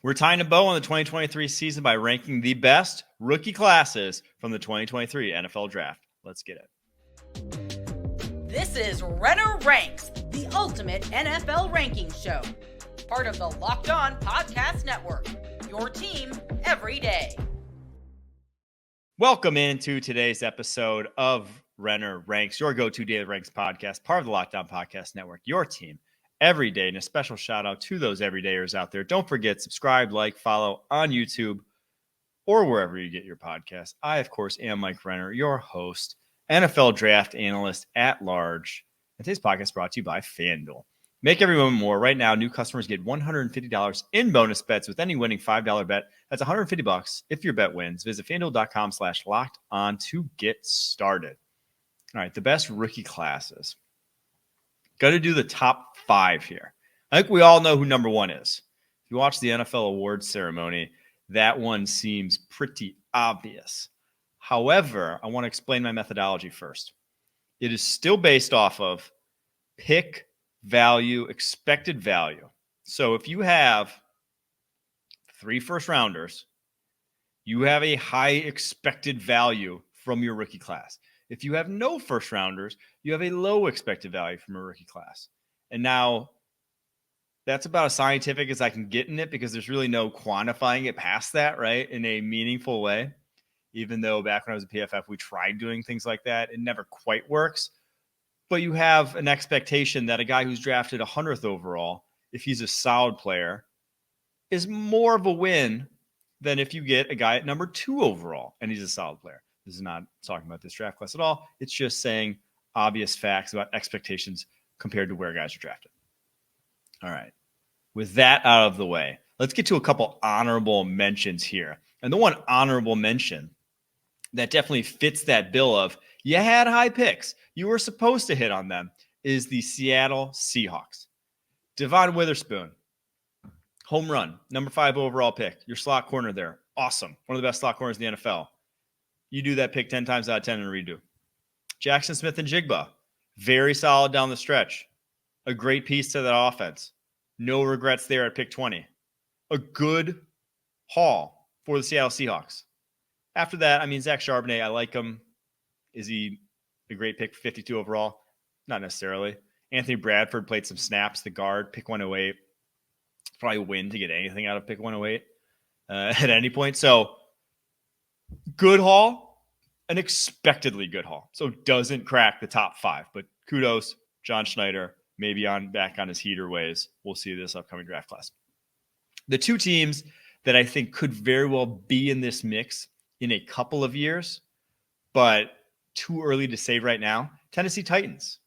We're tying a bow on the 2023 season by ranking the best rookie classes from the 2023 NFL Draft. Let's get it. This is Renner Ranks, the ultimate NFL ranking show. Part of the Locked On Podcast Network, your team every day. Welcome into today's episode of Renner Ranks, your go-to daily ranks podcast, part of the Locked On Podcast Network, your team every day. And a special shout out to those everydayers out there. Don't forget, subscribe, like, follow on YouTube or wherever you get your podcasts. I, of course, am Mike Renner, your host, NFL draft analyst at large. And today's podcast is brought to you by FanDuel. Make every moment more. Right now, new customers get $150 in bonus bets with any winning $5 bet. That's $150 if your bet wins. Visit FanDuel.com/locked-on to get started. All right, the best rookie classes. Got to do the top 5 here. I think we all know who number 1 is. If you watch the NFL awards ceremony, that one seems pretty obvious. However, I want to explain my methodology first. It is still based off of pick value, expected value. So if you have 3 first rounders, you have a high expected value from your rookie class. If you have no first rounders, you have a low expected value from a rookie class. And now that's about as scientific as I can get in it because there's really no quantifying it past that, right? In a meaningful way. Even though back when I was at PFF, we tried doing things like that. It never quite works. But you have an expectation that a guy who's drafted 100th overall, if he's a solid player, is more of a win than if you get a guy at number 2 overall and he's a solid player. This is not talking about this draft class at all. It's just saying obvious facts about expectations compared to where guys are drafted. All right. With that out of the way, let's get to a couple honorable mentions here. And the one honorable mention that definitely fits that bill of you had high picks, you were supposed to hit on them, is the Seattle Seahawks. Devon Witherspoon, home run, number 5 overall pick. Your slot corner there. Awesome. One of the best slot corners in the NFL. You do that pick 10 times out of 10 in a redo. Jackson Smith and Jigba, very solid down the stretch. A great piece to that offense. No regrets there at pick 20. A good haul for the Seattle Seahawks. After that, Zach Charbonnet, I like him. Is he a great pick for 52 overall? Not necessarily. Anthony Bradford played some snaps, the guard, pick 108. Probably win to get anything out of pick 108 at any point. So, good haul, an expectedly good haul. So doesn't crack the top 5, but kudos, John Schneider, maybe back on his heater ways. We'll see this upcoming draft class. The 2 teams that I think could very well be in this mix in a couple of years, but too early to say right now, Tennessee Titans.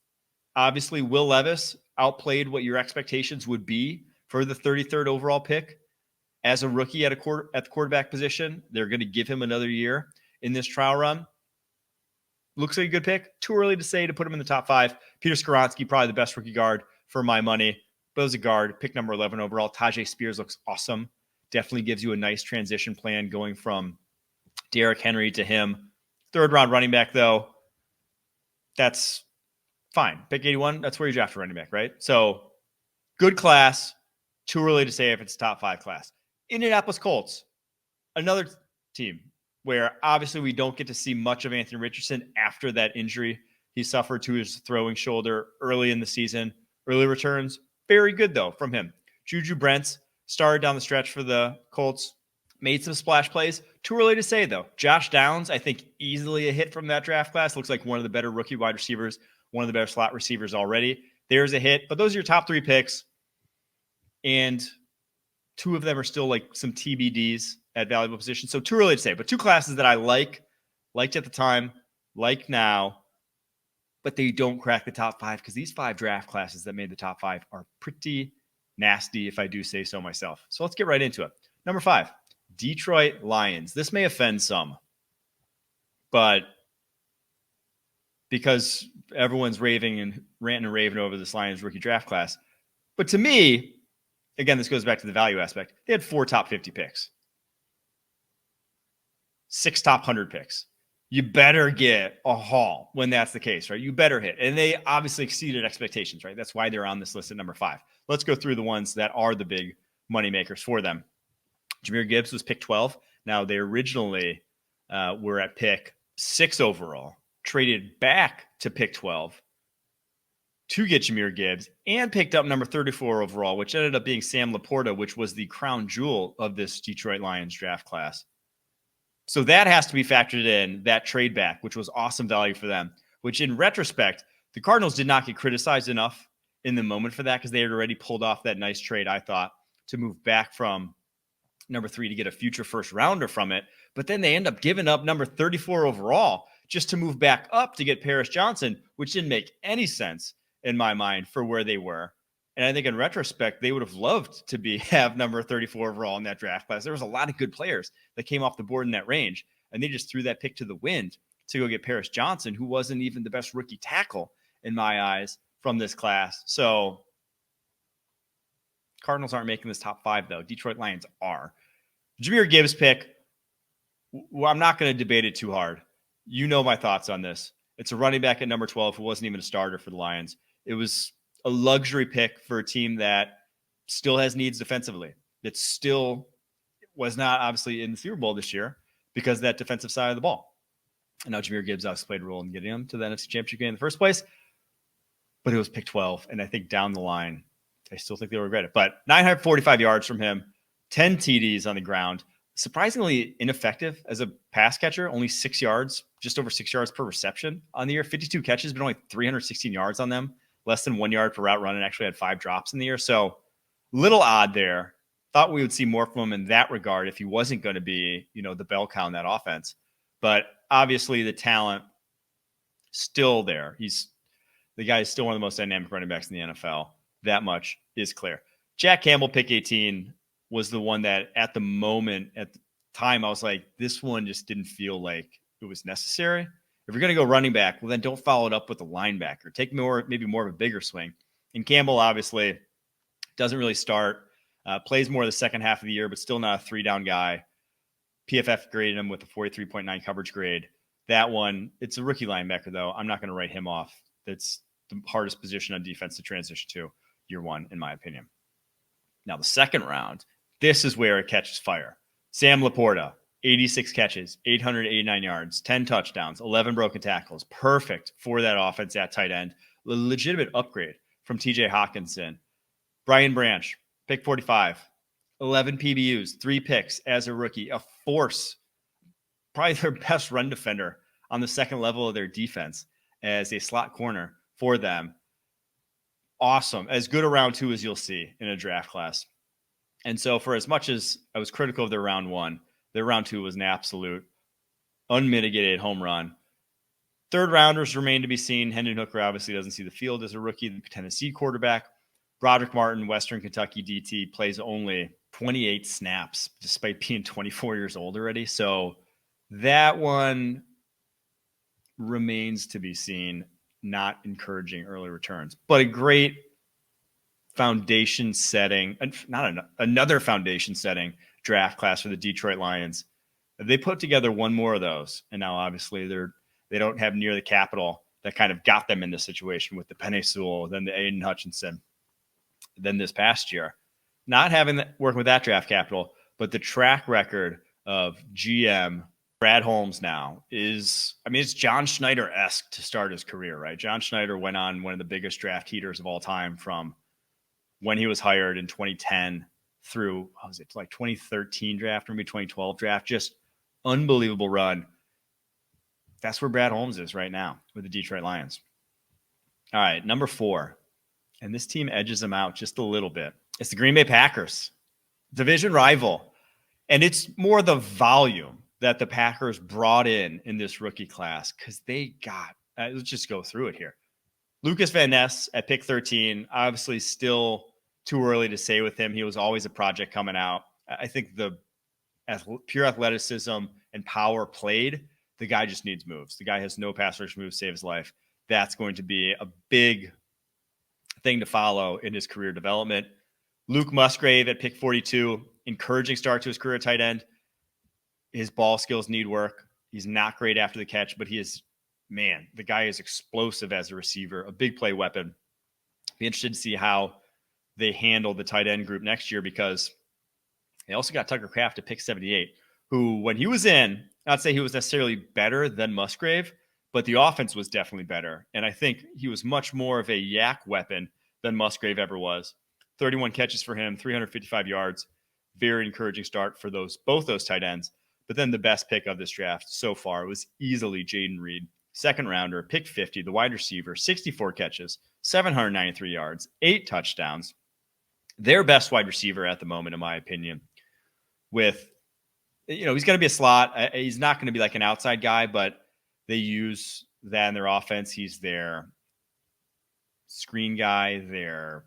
Obviously, Will Levis outplayed what your expectations would be for the 33rd overall pick. As a rookie at the quarterback position, they're going to give him another year in this trial run. Looks like a good pick. Too early to say to put him in the top 5. Peter Skoronski, probably the best rookie guard for my money. But as a guard, pick number 11 overall. Tajay Spears looks awesome. Definitely gives you a nice transition plan going from Derrick Henry to him. 3rd round running back, though, that's fine. Pick 81, that's where you draft a running back, right? So good class. Too early to say if it's a top 5 class. Indianapolis Colts, another team where obviously we don't get to see much of Anthony Richardson after that injury he suffered to his throwing shoulder early in the season. Early returns, very good though from him. Juju Brents started down the stretch for the Colts, made some splash plays. Too early to say though. Josh Downs, I think easily a hit from that draft class. Looks like one of the better rookie wide receivers, one of the better slot receivers already. There's a hit, but those are your top 3 picks. And 2 of them are still like some TBDs at valuable positions. So too early to say, but 2 classes that I liked at the time, like now, but they don't crack the top 5 because these 5 draft classes that made the top 5 are pretty nasty, if I do say so myself. So let's get right into it. Number 5, Detroit Lions. This may offend some, but because everyone's raving and ranting and raving over this Lions rookie draft class. But to me, again, this goes back to the value aspect. They had 4 top 50 picks, 6 top 100 picks. You better get a haul when that's the case, right? You better hit. And they obviously exceeded expectations, right? That's why they're on this list at number 5. Let's go through the ones that are the big money makers for them. Jahmyr Gibbs was pick 12. Now, they originally were at pick 6 overall, traded back to pick 12 to get Jahmyr Gibbs, and picked up number 34 overall, which ended up being Sam Laporta, which was the crown jewel of this Detroit Lions draft class. So that has to be factored in, that trade back, which was awesome value for them, which in retrospect, the Cardinals did not get criticized enough in the moment for that because they had already pulled off that nice trade, I thought, to move back from number 3 to get a future first rounder from it. But then they end up giving up number 34 overall just to move back up to get Paris Johnson, which didn't make any sense in my mind for where they were. And I think in retrospect, they would have loved to have number 34 overall in that draft class. There was a lot of good players that came off the board in that range, and they just threw that pick to the wind to go get Paris Johnson, who wasn't even the best rookie tackle in my eyes from this class. So Cardinals aren't making this top 5, though. Detroit Lions are. Jahmyr Gibbs pick, well, I'm not going to debate it too hard. You know my thoughts on this. It's a running back at number 12 who wasn't even a starter for the Lions. It was a luxury pick for a team that still has needs defensively. That still was not obviously in the Super Bowl this year because of that defensive side of the ball. And now Jahmyr Gibbs obviously played a role in getting him to the NFC Championship game in the first place. But it was pick 12. And I think down the line, I still think they'll regret it. But 945 yards from him, 10 TDs on the ground. Surprisingly ineffective as a pass catcher, only 6 yards, just over 6 yards per reception on the year. 52 catches, but only 316 yards on them. Less than 1 yard per route run, and actually had 5 drops in the year. So little odd there. Thought we would see more from him in that regard if he wasn't going to be, the bell cow in that offense. But obviously the talent still there. The guy is still one of the most dynamic running backs in the NFL. That much is clear. Jack Campbell, pick 18, was the one that at the moment, at the time, I was like, this one just didn't feel like it was necessary. If you're going to go running back, well, then don't follow it up with a linebacker. Take maybe more of a bigger swing. And Campbell obviously doesn't really start, plays more the second half of the year, but still not a 3-down guy. PFF graded him with a 43.9 coverage grade. That one, it's a rookie linebacker, though. I'm not going to write him off. That's the hardest position on defense to transition to year one, in my opinion. Now, the second round, this is where it catches fire. Sam Laporta, 86 catches, 889 yards, 10 touchdowns, 11 broken tackles. Perfect for that offense at tight end. A legitimate upgrade from TJ Hawkinson. Brian Branch, pick 45, 11 PBUs, 3 picks as a rookie, a force, probably their best run defender on the second level of their defense as a slot corner for them. Awesome. As good a round 2 as you'll see in a draft class. And so for as much as I was critical of their round 1, their round 2 was an absolute unmitigated home run. Third rounders remain to be seen. Hendon Hooker obviously doesn't see the field as a rookie. The Tennessee quarterback, Broderick Martin, Western Kentucky DT, plays only 28 snaps despite being 24 years old already. So that one remains to be seen. Not encouraging early returns, but a great foundation setting, another foundation setting draft class for the Detroit Lions. They put together one more of those, and now obviously they don't have near the capital that kind of got them in this situation with the Penei Sewell, then the Aiden Hutchinson, then this past year. Not having working with that draft capital, but the track record of GM Brad Holmes now is, it's John Schneider-esque to start his career, right? John Schneider went on one of the biggest draft heaters of all time from when he was hired in 2010 through, 2013 draft, or maybe 2012 draft. Just unbelievable run. That's where Brad Holmes is right now with the Detroit Lions. All right, number 4. And this team edges them out just a little bit. It's the Green Bay Packers, division rival. And it's more the volume that the Packers brought in this rookie class because they got, let's just go through it here. Lucas Van Ness at pick 13, obviously still too early to say with him. He was always a project coming out. I think the pure athleticism and power played, the guy just needs moves. The guy has no pass rush moves, save his life. That's going to be a big thing to follow in his career development. Luke Musgrave at pick 42, encouraging start to his career at tight end. His ball skills need work. He's not great after the catch, but the guy is explosive as a receiver, a big play weapon. Be interested to see how they handle the tight end group next year because They also got Tucker Kraft to pick 78, who, when he was in, I'd say he was necessarily better than Musgrave, but the offense was definitely better. And I think he was much more of a yak weapon than Musgrave ever was. 31 catches for him, 355 yards. Very encouraging start for both those tight ends. But then the best pick of this draft so far was easily Jaden Reed. Second rounder, pick 50, the wide receiver, 64 catches, 793 yards, 8 touchdowns. Their best wide receiver at the moment, in my opinion. With, he's going to be a slot. He's not going to be like an outside guy, but they use that in their offense. He's their screen guy, their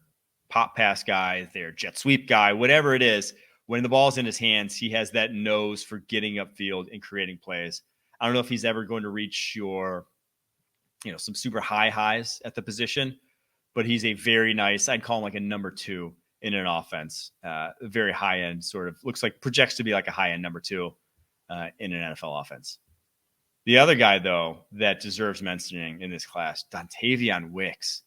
pop pass guy, their jet sweep guy, whatever it is. When the ball's in his hands, he has that nose for getting upfield and creating plays. I don't know if he's ever going to reach your, some super high highs at the position, but he's a very nice, I'd call him like a number 2 in an offense. Very high end, sort of looks like, projects to be like a high end number 2 in an NFL offense. The other guy, though, that deserves mentioning in this class, Dontavian Wicks,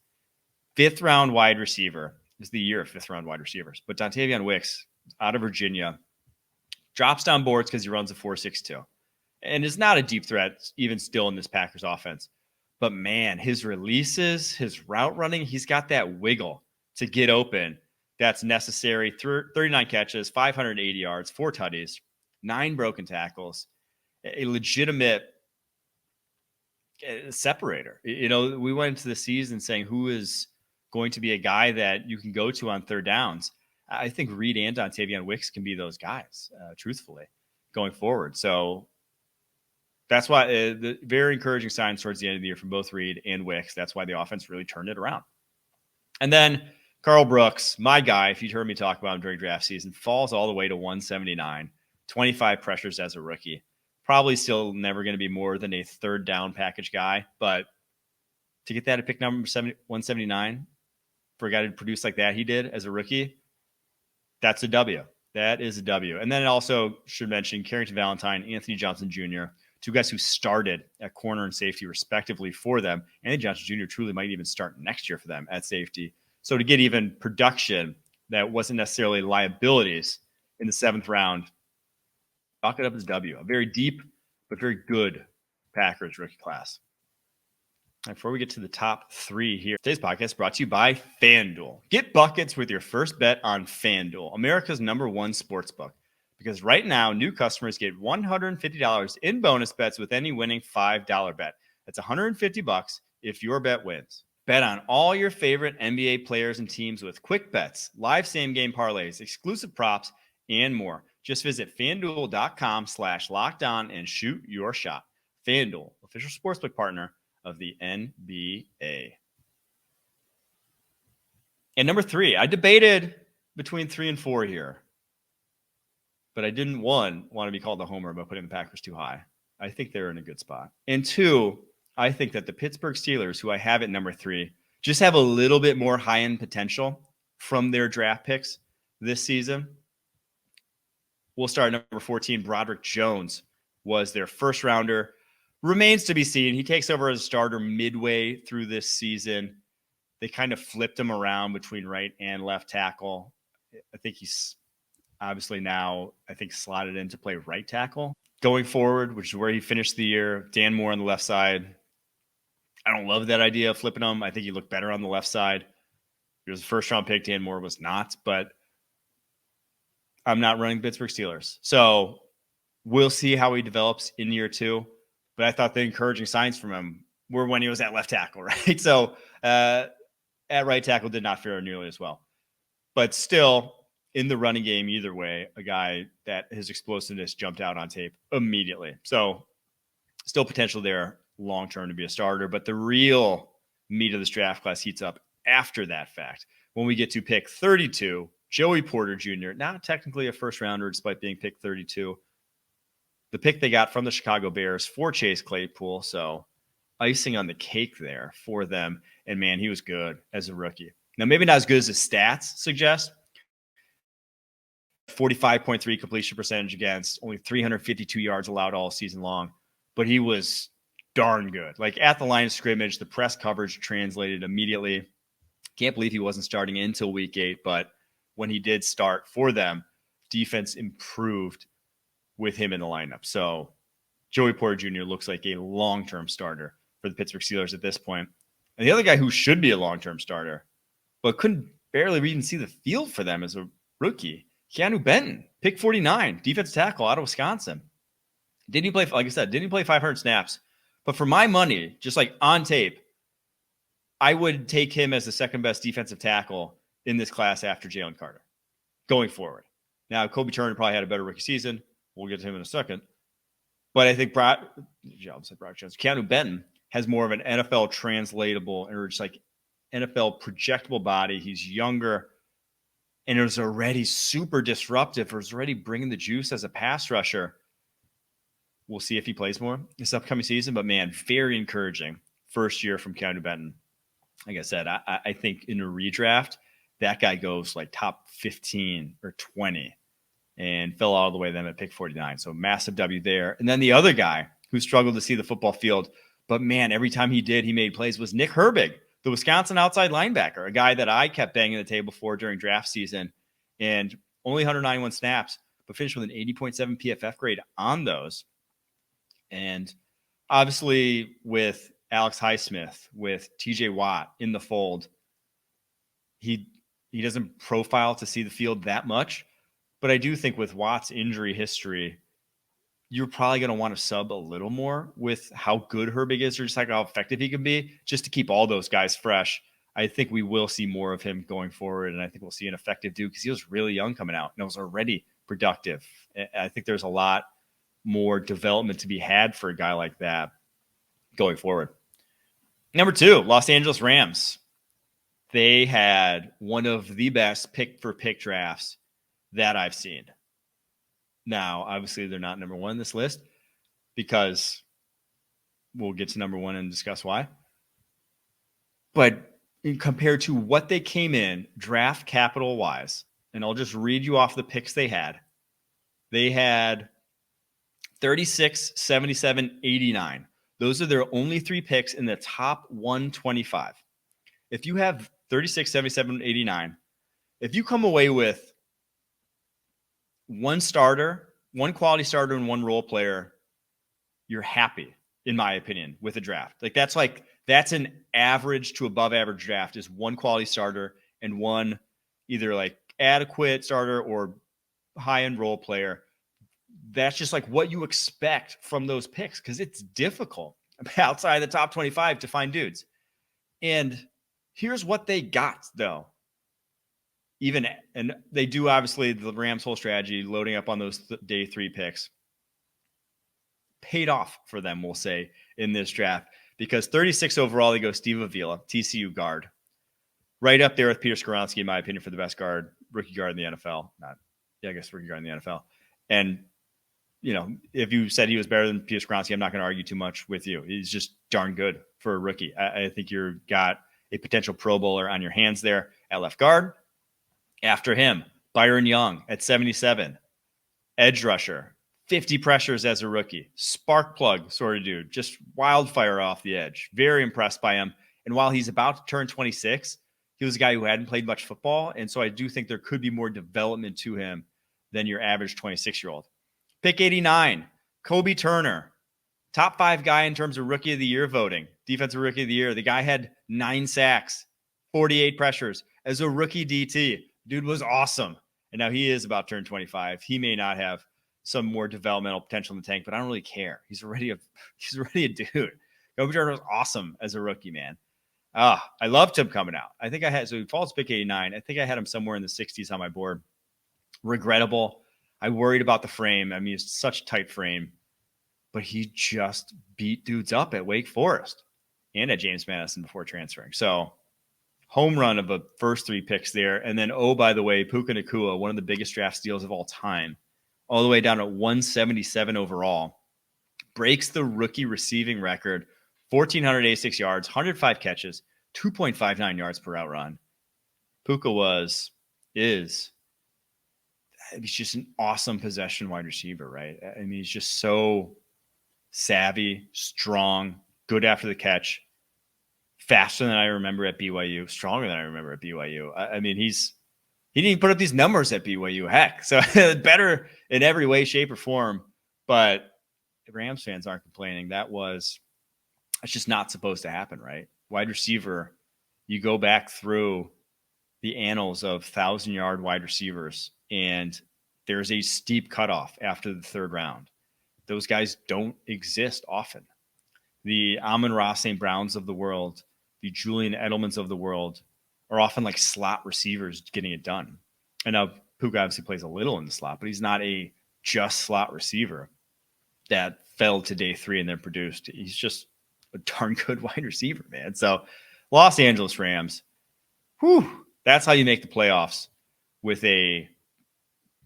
5th round wide receiver. It's the year of 5th round wide receivers, but Dontavian Wicks out of Virginia drops down boards because he runs a 4.62 and is not a deep threat even still in this Packers offense. But man, his releases, his route running, he's got that wiggle to get open that's necessary. 39 catches, 580 yards, 4 tutties, 9 broken tackles, a legitimate separator. We went into the season saying who is going to be a guy that you can go to on third downs. I think Reed and Dontavian Wicks can be those guys, truthfully, going forward. So that's why the very encouraging signs towards the end of the year from both Reed and Wicks. That's why the offense really turned it around. And then Carl Brooks, my guy, if you'd heard me talk about him during draft season, falls all the way to 179, 25 pressures as a rookie. Probably still never going to be more than a third down package guy, but to get that at pick number 179 for a guy to produce like that he did as a rookie, that's a W. That is a W. And then also should mention Carrington Valentine, Anthony Johnson Jr., 2 guys who started at corner and safety respectively for them. Anthony Johnson Jr. truly might even start next year for them at safety. So to get even production that wasn't necessarily liabilities in the 7th round, chalk it up as W. A very deep but very good Packers rookie class. And before we get to the top 3 here, today's podcast is brought to you by FanDuel. Get buckets with your first bet on FanDuel, America's #1 sportsbook. Because right now, new customers get $150 in bonus bets with any winning $5 bet. That's $150 if your bet wins. Bet on all your favorite NBA players and teams with quick bets, live same-game parlays, exclusive props, and more. Just visit FanDuel.com/lockedon and shoot your shot. FanDuel, official sportsbook partner of the NBA. And number 3, I debated between 3 and 4 here, but I didn't, 1, want to be called a homer by putting the Packers too high. I think they're in a good spot. And 2, I think that the Pittsburgh Steelers, who I have at number 3, just have a little bit more high-end potential from their draft picks this season. We'll start at number 14. Broderick Jones was their first rounder. Remains to be seen. He takes over as a starter midway through this season. They kind of flipped him around between right and left tackle. I think he's obviously now, slotted in to play right tackle going forward, which is where he finished the year. Dan Moore on the left side. I don't love that idea of flipping him. I think he looked better on the left side. He was a first-round pick. Dan Moore was not, but I'm not running Pittsburgh Steelers. So we'll see how he develops in year 2. But I thought the encouraging signs from him were when he was at left tackle, right? So at right tackle did not fare nearly as well. But still, in the running game, either way, a guy that his explosiveness jumped out on tape immediately. So still potential there long-term to be a starter. But the real meat of this draft class heats up after that fact. When we get to pick 32, Joey Porter Jr., not technically a first-rounder despite being picked 32. The pick they got from the Chicago Bears for Chase Claypool. So icing on the cake there for them. And man, he was good as a rookie. Now, maybe not as good as his stats suggest. 45.3 completion percentage against, only 352 yards allowed all season long. But he was darn good. Like at the line of scrimmage, the press coverage translated immediately. Can't believe he wasn't starting until week 8. But when he did start for them, defense improved with him in the lineup. So Joey Porter Jr. looks like a long-term starter for the Pittsburgh Steelers at this point. And the other guy who should be a long-term starter, but couldn't barely even see the field for them as a rookie, Keanu Benton, pick 49, defensive tackle out of Wisconsin. Didn't he play, like I said, didn't he play 500 snaps? But for my money, just like on tape, I would take him as the second best defensive tackle in this class after Jalen Carter going forward. Now, Kobe Turner probably had a better rookie season. We'll get to him in a second. But I think Keanu Benton has more of an NFL translatable or just like NFL projectable body. He's younger and is already super disruptive or is already bringing the juice as a pass rusher. We'll see if he plays more this upcoming season. But, man, very encouraging first year from Keanu Benton. Like I said, I think in a redraft, that guy goes like top 15 or 20 and fell all the way then at pick 49. So massive W there. And then the other guy who struggled to see the football field, but man, every time he did, he made plays, was Nick Herbig, the Wisconsin outside linebacker, a guy that I kept banging the table for during draft season, and only 191 snaps, but finished with an 80.7 PFF grade on those. And obviously with Alex Highsmith, with TJ Watt in the fold, he doesn't profile to see the field that much. But I do think with Watt's injury history, you're probably going to want to sub a little more with how good Herbig is or just like how effective he can be just to keep all those guys fresh. I think we will see more of him going forward, and I think we'll see an effective dude because he was really young coming out and was already productive. I think there's a lot more development to be had for a guy like that going forward. Number 2, Los Angeles Rams. They had one of the best pick-for-pick drafts that I've seen. Now, obviously, they're not number 1 in this list because we'll get to number 1 and discuss why. But compared to what they came in draft capital-wise, and I'll just read you off the picks they had 36, 77, 89. Those are their only 3 picks in the top 125. If you have 36, 77, 89, if you come away with one starter, one quality starter, and one role player, you're happy, in my opinion, with a draft. That's an average to above average draft is one quality starter and one either like adequate starter or high-end role player. That's just like what you expect from those picks because it's difficult outside the top 25 to find dudes. And here's what they got, though. And they do, obviously, the Rams' whole strategy, loading up on those day 3 picks, paid off for them, we'll say, in this draft. Because 36 overall, they go Steve Avila, TCU guard. Right up there with Peter Skoronski, in my opinion, for the best rookie guard in the NFL. Rookie guard in the NFL. And, if you said he was better than Peter Skoronski, I'm not going to argue too much with you. He's just darn good for a rookie. I think you've got a potential Pro Bowler on your hands there at left guard. After him, Byron Young at 77. Edge rusher, 50 pressures as a rookie. Spark plug sort of dude, just wildfire off the edge. Very impressed by him. And while he's about to turn 26, he was a guy who hadn't played much football. And so I do think there could be more development to him than your average 26-year-old. Pick 89, Kobe Turner. Top 5 guy in terms of rookie of the year voting. Defensive rookie of the year. The guy had 9 sacks, 48 pressures as a rookie DT. Dude was awesome. And now he is about to turn 25. He may not have some more developmental potential in the tank, but I don't really care. He's already a dude. Kobe Turner was awesome as a rookie, man. I loved him coming out. So he falls pick 89. I think I had him somewhere in the 60s on my board. Regrettable. I worried about the frame. I mean, it's such a tight frame, but he just beat dudes up at Wake Forest and at James Madison before transferring. So home run of the first 3 picks there. And then, by the way, Puka Nacua, one of the biggest draft steals of all time, all the way down at 177 overall, breaks the rookie receiving record, 1,486 yards, 105 catches, 2.59 yards per route run. Puka he's just an awesome possession wide receiver, right? I mean, he's just so savvy, strong, good after the catch, faster than I remember at BYU, stronger than I remember at BYU. I mean, he he didn't put up these numbers at BYU. Heck, so better in every way, shape, or form. But Rams fans aren't complaining. It's just not supposed to happen, right? Wide receiver, you go back through the annals of 1,000-yard wide receivers, and there's a steep cutoff after the third round. Those guys don't exist often. The Amon-Ra St. Browns of the world, the Julian Edelmans of the world are often like slot receivers getting it done. And now Puka obviously plays a little in the slot, but he's not a just slot receiver that fell to day 3 and then produced. He's just a darn good wide receiver, man. So Los Angeles Rams, that's how you make the playoffs with a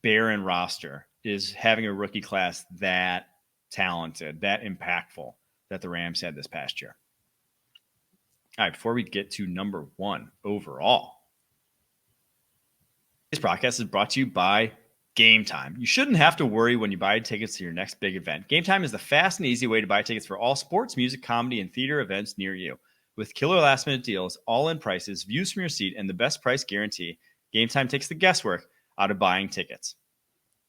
barren roster, is having a rookie class that talented, that impactful that the Rams had this past year. All right, before we get to number 1 overall, this podcast is brought to you by Gametime. You shouldn't have to worry when you buy tickets to your next big event. Gametime is the fast and easy way to buy tickets for all sports, music, comedy, and theater events near you. With killer last-minute deals, all-in prices, views from your seat, and the best price guarantee, Gametime takes the guesswork out of buying tickets.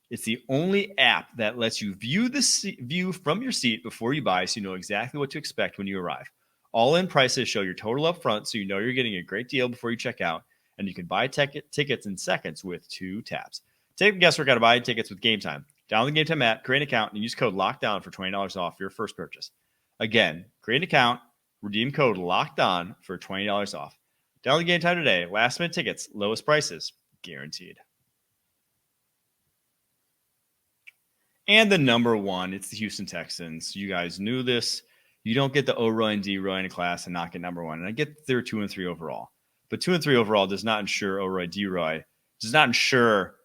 It's the only app that lets you view the view from your seat before you buy, so you know exactly what to expect when you arrive. All-in prices show your total up front, so you know you're getting a great deal before you check out, and you can buy tickets in seconds with 2 taps. Take the guesswork out of buying tickets with Gametime. Download the Gametime app, create an account, and use code LOCKDOWN for $20 off your first purchase. Again, create an account, redeem code LOCKEDON for $20 off. Download Gametime today. Last-minute tickets, lowest prices, guaranteed. And the number 1, it's the Houston Texans. You guys knew this. You don't get the O-Roy and D-Roy in a class and not get number 1. And I get they're 2 and 3 overall. But 2 and 3 overall does not ensure O-Roy, D-Roy, does not ensure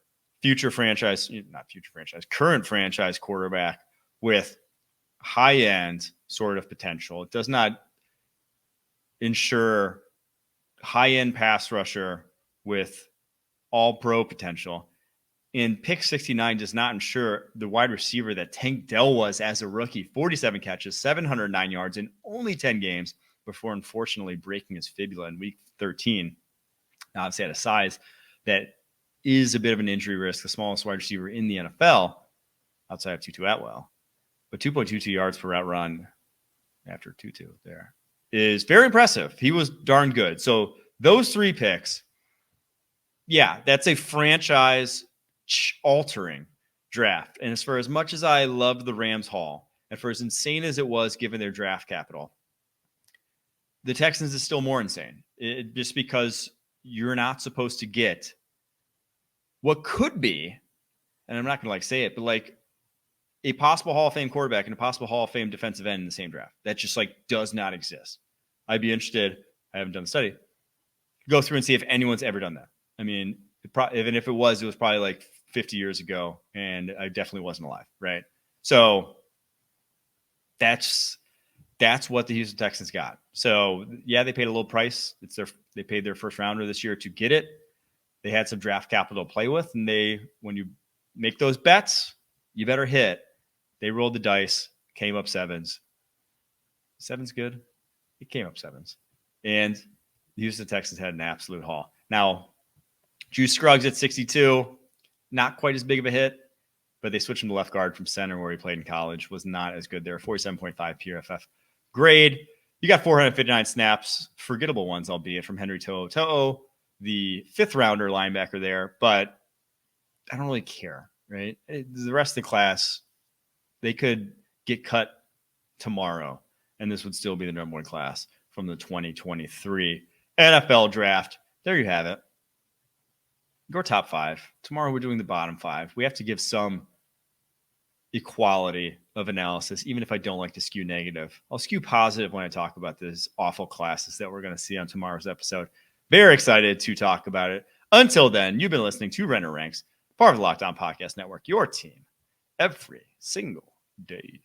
current franchise quarterback with high-end sort of potential. It does not ensure high-end pass rusher with all-pro potential. And pick 69 does not ensure the wide receiver that Tank Dell was as a rookie, 47 catches, 709 yards in only 10 games before unfortunately breaking his fibula in week 13. Now, obviously at a size that is a bit of an injury risk, the smallest wide receiver in the NFL outside of Tutu Atwell. But 2.22 yards per route run after Tutu there is very impressive. He was darn good. So those 3 picks, yeah, that's a franchise altering draft. And for as much as I loved the Rams haul, and for as insane as it was given their draft capital, the Texans is still more insane. Just because you're not supposed to get what could be, and I'm not going to say it, but like a possible Hall of Fame quarterback and a possible Hall of Fame defensive end in the same draft. That just does not exist. I'd be interested. I haven't done the study. Go through and see if anyone's ever done that. I mean, even if it was probably 50 years ago, and I definitely wasn't alive, right? So that's what the Houston Texans got. So yeah, they paid a little price. They paid their first rounder this year to get it. They had some draft capital to play with, and when you make those bets, you better hit. They rolled the dice, came up 7s. 7's good. It came up 7s. And the Houston Texans had an absolute haul. Now, Juice Scruggs at 62, not quite as big of a hit, but they switched him to left guard from center where he played in college. Was not as good there. 47.5 PFF grade. You got 459 snaps, forgettable ones, albeit, from Henry To'o, the 5th rounder linebacker there. But I don't really care, right? The rest of the class, they could get cut tomorrow, and this would still be the number 1 class from the 2023 NFL draft. There you have it. Your top 5. Tomorrow we're doing the bottom 5. We have to give some equality of analysis, even if I don't like to skew negative. I'll skew positive when I talk about these awful classes that we're going to see on tomorrow's episode. Very excited to talk about it. Until then, you've been listening to Renner Ranks, part of the Locked On Podcast Network, your team every single day.